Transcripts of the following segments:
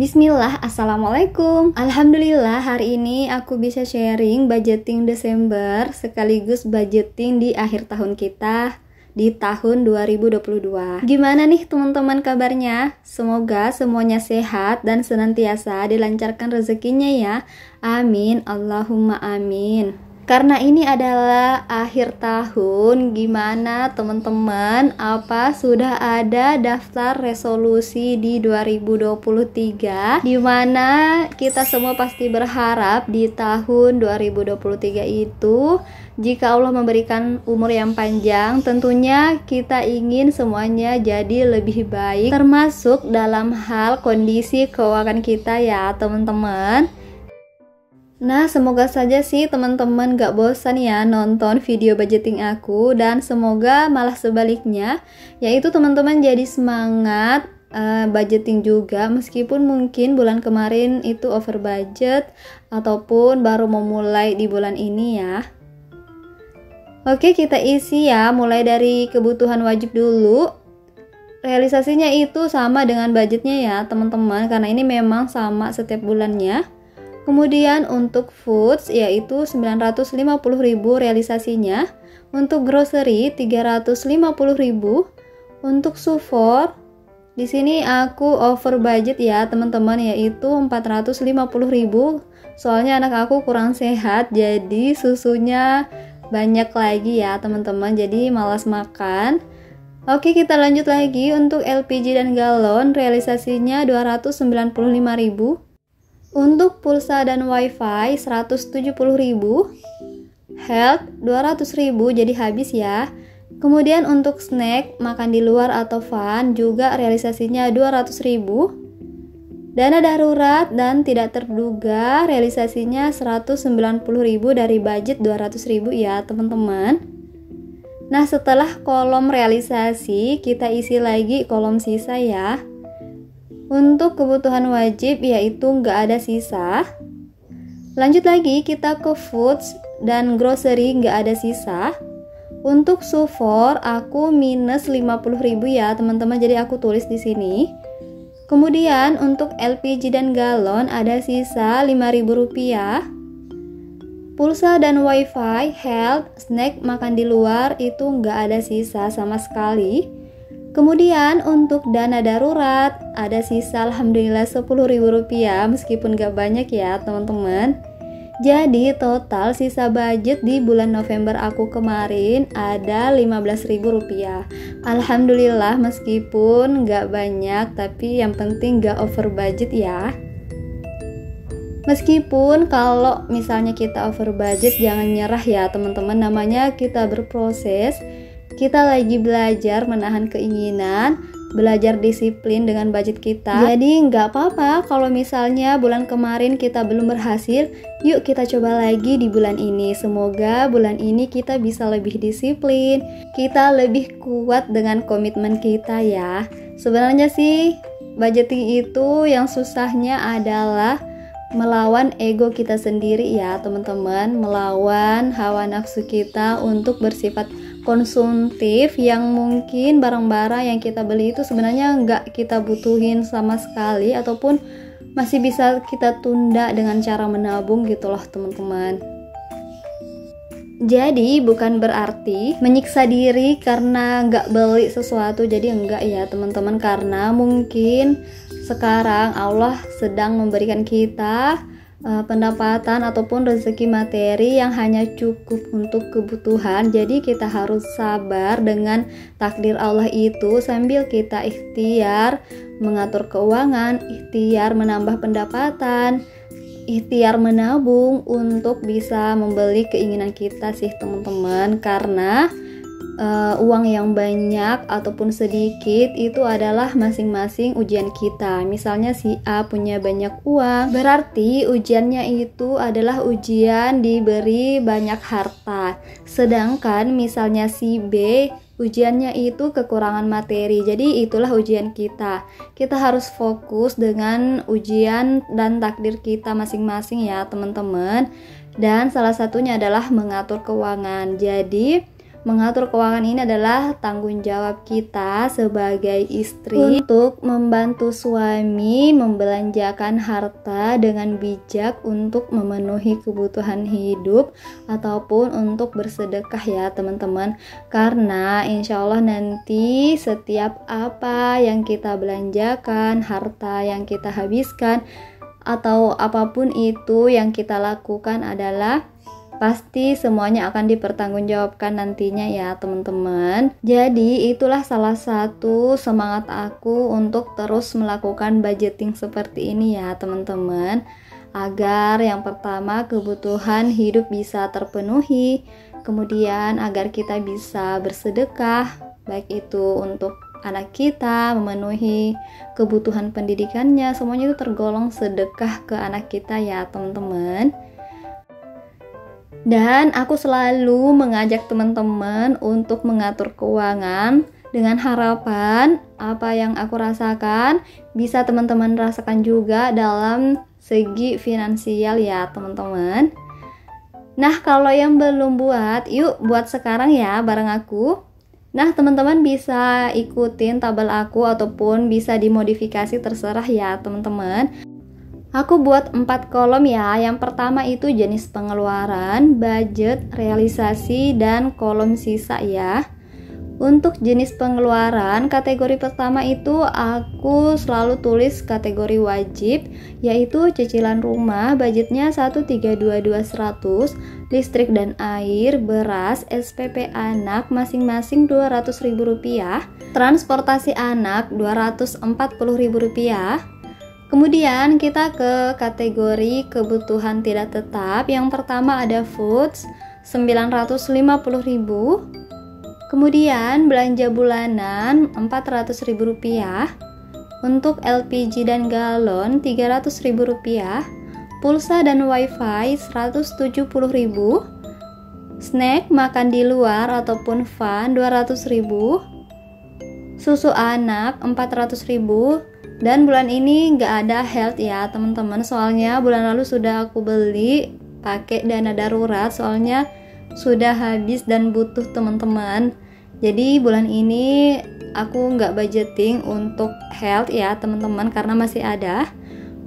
Bismillah, Assalamualaikum. Alhamdulillah hari ini aku bisa sharing budgeting Desember sekaligus budgeting di akhir tahun kita di tahun 2022. Gimana nih teman-teman kabarnya? Semoga semuanya sehat dan senantiasa dilancarkan rezekinya ya. Amin, Allahumma amin. Karena ini adalah akhir tahun, gimana teman-teman? Apa sudah ada daftar resolusi di 2023? Dimana kita semua pasti berharap di tahun 2023 itu, jika Allah memberikan umur yang panjang, tentunya kita ingin semuanya jadi lebih baik, termasuk dalam hal kondisi keuangan kita ya teman-teman. Nah, semoga saja sih teman-teman gak bosan ya nonton video budgeting aku, dan semoga malah sebaliknya, yaitu teman-teman jadi semangat budgeting juga, meskipun mungkin bulan kemarin itu over budget ataupun baru mau mulai di bulan ini ya. Oke, kita isi ya, mulai dari kebutuhan wajib dulu. Realisasinya itu sama dengan budgetnya ya teman-teman, karena ini memang sama setiap bulannya. Kemudian untuk foods yaitu 950.000 realisasinya, untuk grocery 350.000, untuk sufor di sini aku over budget ya teman-teman, yaitu 450.000. Soalnya anak aku kurang sehat, jadi susunya banyak lagi ya teman-teman, jadi malas makan. Oke, kita lanjut lagi untuk LPG dan galon, realisasinya 295.000. Untuk pulsa dan wifi 170.000, health 200.000, jadi habis ya. Kemudian untuk snack, makan di luar atau fun juga realisasinya 200.000. Dana darurat dan tidak terduga realisasinya 190.000 dari budget 200.000 ya teman-teman. Nah, setelah kolom realisasi, kita isi lagi kolom sisa ya. Untuk kebutuhan wajib yaitu nggak ada sisa. Lanjut lagi kita ke foods dan grocery, nggak ada sisa. Untuk sufor aku minus 50.000 ya teman-teman, jadi aku tulis di sini. Kemudian untuk LPG dan galon ada sisa 5.000 rupiah. Pulsa dan wifi, health, snack, makan di luar itu nggak ada sisa sama sekali. Kemudian untuk dana darurat ada sisa alhamdulillah 10.000 rupiah, meskipun gak banyak ya teman-teman. Jadi total sisa budget di bulan November aku kemarin ada 15.000 rupiah. Alhamdulillah meskipun gak banyak, tapi yang penting gak over budget ya. Meskipun kalau misalnya kita over budget, jangan nyerah ya teman-teman, namanya kita berproses. Kita lagi belajar menahan keinginan, belajar disiplin dengan budget kita. Jadi nggak apa-apa kalau misalnya bulan kemarin kita belum berhasil, yuk kita coba lagi di bulan ini. Semoga bulan ini kita bisa lebih disiplin, kita lebih kuat dengan komitmen kita ya. Sebenarnya sih budgeting itu yang susahnya adalah melawan ego kita sendiri ya teman-teman, melawan hawa nafsu kita untuk bersifat konsumtif, yang mungkin barang-barang yang kita beli itu sebenarnya nggak kita butuhin sama sekali, ataupun masih bisa kita tunda dengan cara menabung gitu loh teman-teman. Jadi bukan berarti menyiksa diri karena nggak beli sesuatu, jadi enggak ya teman-teman, karena mungkin sekarang Allah sedang memberikan kita pendapatan ataupun rezeki materi yang hanya cukup untuk kebutuhan. Jadi kita harus sabar dengan takdir Allah itu, sambil kita ikhtiar mengatur keuangan, ikhtiar menambah pendapatan, ikhtiar menabung untuk bisa membeli keinginan kita sih teman-teman. Karena uang yang banyak ataupun sedikit itu adalah masing-masing ujian kita. Misalnya si A punya banyak uang, berarti ujiannya itu adalah ujian diberi banyak harta. Sedangkan misalnya si B ujiannya itu kekurangan materi. Jadi itulah ujian kita. Kita harus fokus dengan ujian dan takdir kita masing-masing ya teman-teman. Dan salah satunya adalah mengatur keuangan. Jadi Mengatur keuangan ini adalah tanggung jawab kita sebagai istri untuk membantu suami membelanjakan harta dengan bijak untuk memenuhi kebutuhan hidup ataupun untuk bersedekah ya teman-teman. Karena insya Allah nanti setiap apa yang kita belanjakan, harta yang kita habiskan, atau apapun itu yang kita lakukan adalah pasti semuanya akan dipertanggungjawabkan nantinya ya teman-teman. Jadi itulah salah satu semangat aku untuk terus melakukan budgeting seperti ini ya teman-teman, agar yang pertama kebutuhan hidup bisa terpenuhi, kemudian agar kita bisa bersedekah, baik itu untuk anak kita, memenuhi kebutuhan pendidikannya, semuanya itu tergolong sedekah ke anak kita ya teman-teman. Dan aku selalu mengajak teman-teman untuk mengatur keuangan dengan harapan apa yang aku rasakan bisa teman-teman rasakan juga dalam segi finansial ya teman-teman. Nah, kalau yang belum buat, yuk buat sekarang ya bareng aku. Nah, teman-teman bisa ikutin tabel aku ataupun bisa dimodifikasi, terserah ya teman-teman. Aku buat 4 kolom ya. Yang pertama itu jenis pengeluaran, budget, realisasi, dan kolom sisa ya. Untuk jenis pengeluaran, kategori pertama itu aku selalu tulis kategori wajib, yaitu cicilan rumah, budgetnya 1.322.100, listrik dan air, beras, SPP anak masing-masing Rp200.000, transportasi anak Rp240.000. Kemudian kita ke kategori kebutuhan tidak tetap. Yang pertama ada foods Rp950.000. Kemudian belanja bulanan Rp400.000. Untuk LPG dan galon Rp300.000. Pulsa dan wifi Rp170.000. Snack makan di luar ataupun fun Rp200.000. Susu anak Rp400.000. Dan bulan ini nggak ada health ya teman-teman, soalnya bulan lalu sudah aku beli pakai dana darurat, soalnya sudah habis dan butuh teman-teman. Jadi bulan ini aku nggak budgeting untuk health ya teman-teman, karena masih ada.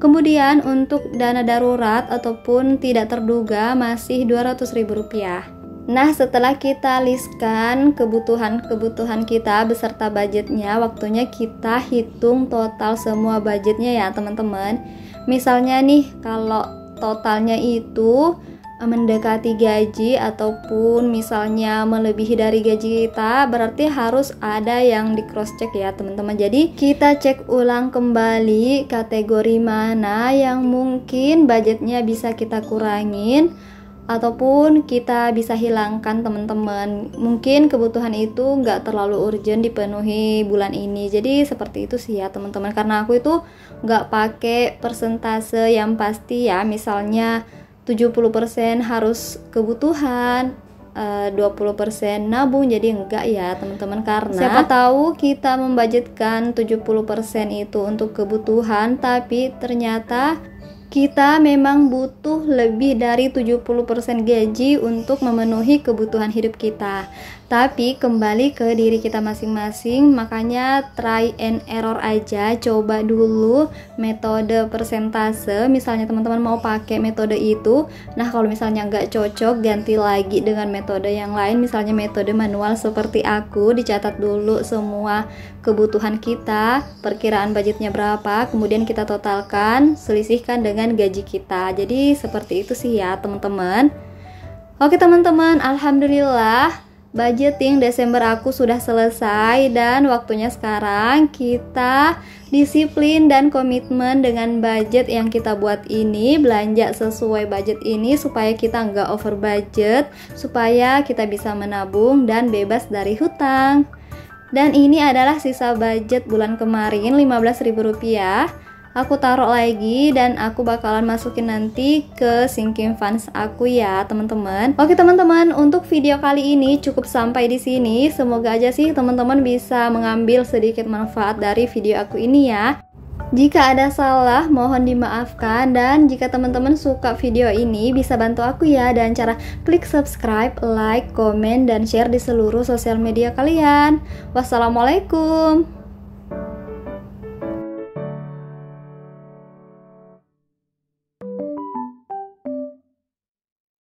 Kemudian untuk dana darurat ataupun tidak terduga masih Rp200.000. Nah, setelah kita listkan kebutuhan-kebutuhan kita beserta budgetnya, waktunya kita hitung total semua budgetnya ya teman-teman. Misalnya nih, kalau totalnya itu mendekati gaji ataupun misalnya melebihi dari gaji kita, berarti harus ada yang di cross check ya teman-teman. Jadi kita cek ulang kembali kategori mana yang mungkin budgetnya bisa kita kurangin ataupun kita bisa hilangkan teman-teman. Mungkin kebutuhan itu nggak terlalu urgent dipenuhi bulan ini, jadi seperti itu sih ya teman-teman. Karena aku itu nggak pakai persentase yang pasti ya, misalnya 70% harus kebutuhan, 20% nabung, jadi enggak ya teman-teman. Karena siapa tahu kita membudgetkan 70% itu untuk kebutuhan, tapi ternyata kita memang butuh lebih dari 70% gaji untuk memenuhi kebutuhan hidup kita. Tapi kembali ke diri kita masing-masing, makanya try and error aja, coba dulu metode persentase. Misalnya teman-teman mau pakai metode itu, nah kalau misalnya nggak cocok, ganti lagi dengan metode yang lain, misalnya metode manual seperti aku. Dicatat dulu semua kebutuhan kita, perkiraan budgetnya berapa, kemudian kita totalkan, selisihkan dengan gaji kita. Jadi seperti itu sih ya teman-teman. Oke teman-teman, alhamdulillah budgeting Desember aku sudah selesai, dan waktunya sekarang kita disiplin dan komitmen dengan budget yang kita buat ini, belanja sesuai budget ini supaya kita nggak over budget, supaya kita bisa menabung dan bebas dari hutang. Dan ini adalah sisa budget bulan kemarin, Rp15.000. Aku taruh lagi dan aku bakalan masukin nanti ke sinking funds aku ya teman-teman. Oke teman-teman, untuk video kali ini cukup sampai di sini. Semoga aja sih teman-teman bisa mengambil sedikit manfaat dari video aku ini ya. Jika ada salah, mohon dimaafkan, dan jika teman-teman suka video ini, bisa bantu aku ya dengan cara klik subscribe, like, komen, dan share di seluruh sosial media kalian. Wassalamualaikum.